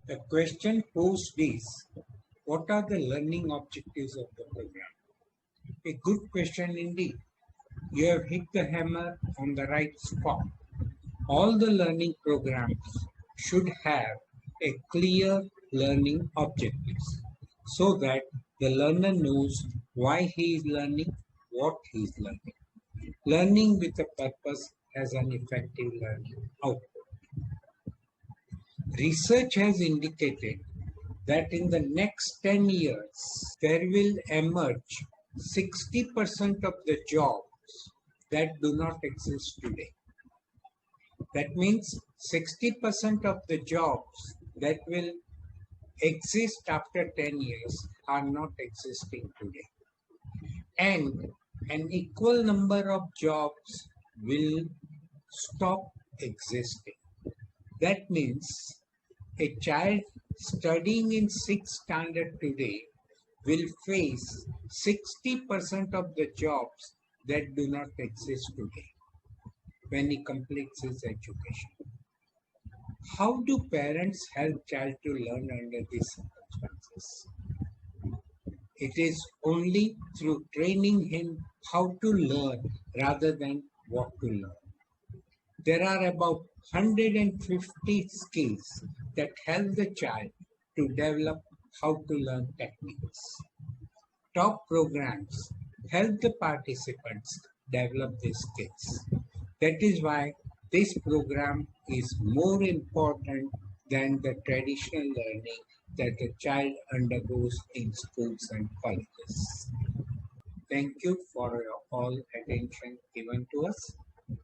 The question posed is, what are the learning objectives of the program? A good question indeed. You have hit the hammer on the right spot. All the learning programs should have a clear learning objectives so that the learner knows why he is learning, what he is learning. Learning with a purpose has an effective learning output. Research has indicated that in the next 10 years, there will emerge 60% of the jobs that do not exist today. That means 60% of the jobs that will exist after 10 years are not existing today. And an equal number of jobs will stop existing. That means a child studying in 6th standard today will face 60% of the jobs that do not exist today when he completes his education. How do parents help child to learn under these circumstances? It is only through training him how to learn rather than what to learn. There are about 150 skills that help the child to develop how to learn techniques. Top programs help the participants develop these skills. That is why this program is more important than the traditional learning that a child undergoes in schools and colleges. Thank you for your all attention given to us.